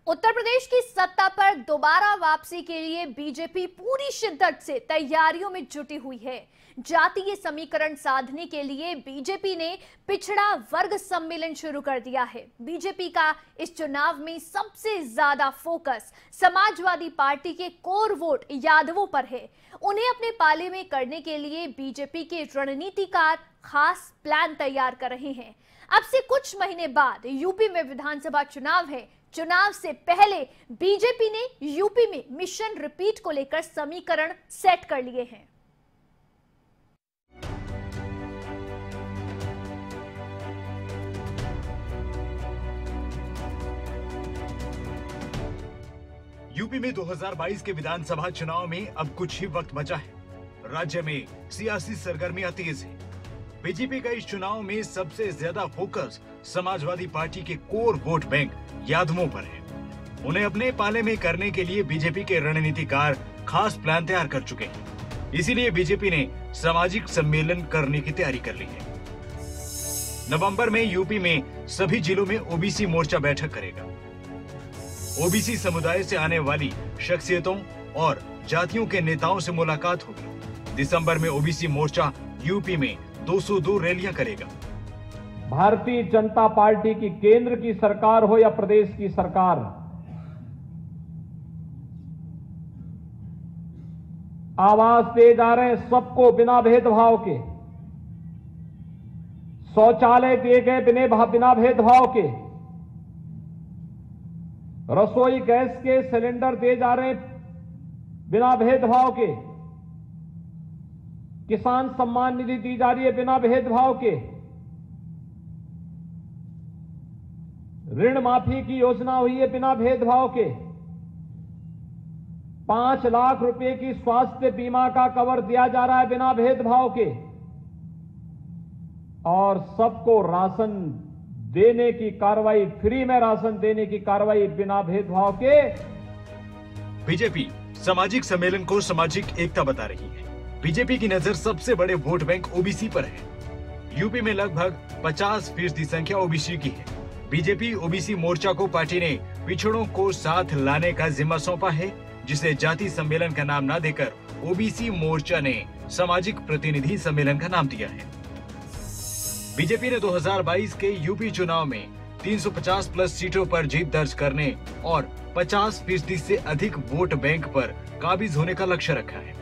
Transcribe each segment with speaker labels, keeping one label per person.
Speaker 1: उत्तर प्रदेश की सत्ता पर दोबारा वापसी के लिए बीजेपी पूरी शिद्दत से तैयारियों में जुटी हुई है। जातीय समीकरण साधने के लिए बीजेपी ने पिछड़ा वर्ग सम्मेलन शुरू कर दिया है। बीजेपी का इस चुनाव में सबसे ज्यादा फोकस समाजवादी पार्टी के कोर वोट यादवों पर है। उन्हें अपने पाले में करने के लिए बीजेपी के रणनीतिकार खास प्लान तैयार कर रहे हैं। अब से कुछ महीने बाद यूपी में विधानसभा चुनाव है। चुनाव से पहले बीजेपी ने यूपी में मिशन रिपीट को लेकर समीकरण सेट कर लिए हैं।
Speaker 2: यूपी में 2022 के विधानसभा चुनाव में अब कुछ ही वक्त बचा है। राज्य में सियासी सरगर्मियां तेज है। बीजेपी का इस चुनाव में सबसे ज्यादा फोकस समाजवादी पार्टी के कोर वोट बैंक यादवों पर है। उन्हें अपने पाले में करने के लिए बीजेपी के रणनीतिकार खास प्लान तैयार कर चुके हैं। इसीलिए बीजेपी ने सामाजिक सम्मेलन करने की तैयारी कर ली है। नवंबर में यूपी में सभी जिलों में ओबीसी मोर्चा बैठक करेगा। ओबीसी समुदाय से आने वाली शख्सियतों और जातियों के नेताओं से मुलाकात होगी। दिसंबर में ओबीसी मोर्चा यूपी में 202 रैलियां करेगा।
Speaker 3: भारतीय जनता पार्टी की केंद्र की सरकार हो या प्रदेश की सरकार, आवाज दे जा रहे हैं सबको बिना भेदभाव के। शौचालय दिए गए बिना भेदभाव के। रसोई गैस के सिलेंडर दिए जा रहे हैं बिना भेदभाव के। किसान सम्मान निधि दी जा रही है बिना भेदभाव के। ऋण माफी की योजना हुई है बिना भेदभाव के। 5 लाख रुपए की स्वास्थ्य बीमा का कवर दिया जा रहा है बिना भेदभाव के। और सबको राशन देने की कार्रवाई, फ्री में राशन देने की कार्रवाई बिना भेदभाव के।
Speaker 2: बीजेपी सामाजिक सम्मेलन को सामाजिक एकता बता रही है। बीजेपी की नजर सबसे बड़े वोट बैंक ओबीसी पर है। यूपी में लगभग 50% संख्या ओबीसी की है। बीजेपी ओबीसी मोर्चा को पार्टी ने पिछड़ों को साथ लाने का जिम्मा सौंपा है, जिसे जाति सम्मेलन का नाम न देकर ओबीसी मोर्चा ने सामाजिक प्रतिनिधि सम्मेलन का नाम दिया है। बीजेपी ने 2022 के यूपी चुनाव में 350 प्लस सीटों पर जीत दर्ज करने और 50% से अधिक वोट बैंक पर काबिज होने का लक्ष्य रखा है।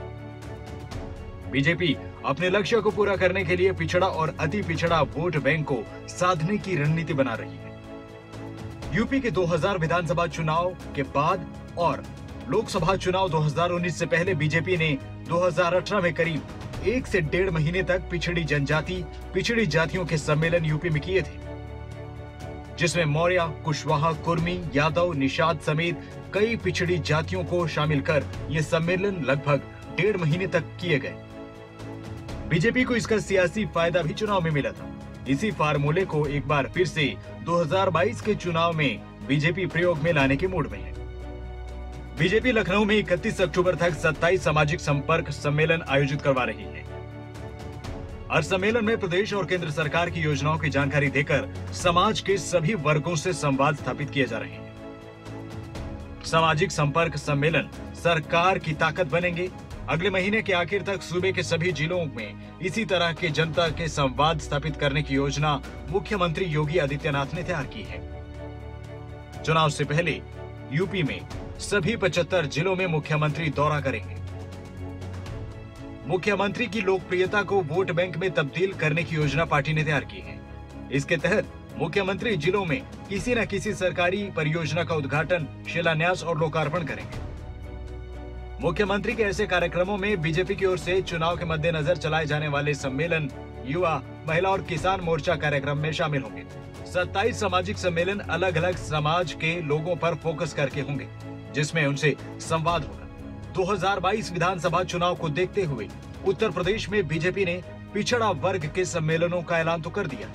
Speaker 2: बीजेपी अपने लक्ष्य को पूरा करने के लिए पिछड़ा और अति पिछड़ा वोट बैंक को साधने की रणनीति बना रही है। यूपी के 2000 विधानसभा चुनाव के बाद और लोकसभा चुनाव 2019 से पहले बीजेपी ने 2018 में करीब 1 से 1.5 महीने तक पिछड़ी जनजाति, पिछड़ी जातियों के सम्मेलन यूपी में किए थे, जिसमें मौर्य, कुशवाहा, कुर्मी, यादव, निषाद समेत कई पिछड़ी जातियों को शामिल कर ये सम्मेलन लगभग 1.5 महीने तक किए गए। बीजेपी को इसका सियासी फायदा भी चुनाव में मिला था। इसी फार्मूले को एक बार फिर से 2022 के चुनाव में बीजेपी प्रयोग में लाने के मूड में है। बीजेपी लखनऊ में 31 अक्टूबर तक 27 सामाजिक संपर्क सम्मेलन आयोजित करवा रही है। हर सम्मेलन में प्रदेश और केंद्र सरकार की योजनाओं की जानकारी देकर समाज के सभी वर्गों से संवाद स्थापित किए जा रहे हैं। सामाजिक संपर्क सम्मेलन सरकार की ताकत बनेंगे। अगले महीने के आखिर तक सूबे के सभी जिलों में इसी तरह के जनता के संवाद स्थापित करने की योजना मुख्यमंत्री योगी आदित्यनाथ ने तैयार की है। चुनाव से पहले यूपी में सभी 75 जिलों में मुख्यमंत्री दौरा करेंगे। मुख्यमंत्री की लोकप्रियता को वोट बैंक में तब्दील करने की योजना पार्टी ने तैयार की है। इसके तहत मुख्यमंत्री जिलों में किसी न किसी सरकारी परियोजना का उद्घाटन, शिलान्यास और लोकार्पण करेंगे। मुख्यमंत्री के ऐसे कार्यक्रमों में बीजेपी की ओर से चुनाव के मद्देनजर चलाए जाने वाले सम्मेलन युवा, महिला और किसान मोर्चा कार्यक्रम में शामिल होंगे। 27 सामाजिक सम्मेलन अलग अलग समाज के लोगों पर फोकस करके होंगे, जिसमें उनसे संवाद होगा। 2022 विधानसभा चुनाव को देखते हुए उत्तर प्रदेश में बीजेपी ने पिछड़ा वर्ग के सम्मेलनों का ऐलान तो कर दिया।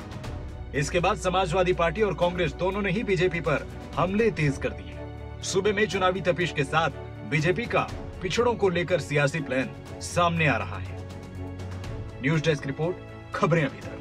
Speaker 2: इसके बाद समाजवादी पार्टी और कांग्रेस दोनों ने ही बीजेपी पर हमले तेज कर दिए। सूबे में चुनावी तपिश के साथ बीजेपी का पिछड़ों को लेकर सियासी प्लान सामने आ रहा है। न्यूज डेस्क रिपोर्ट, खबरें अभी तक।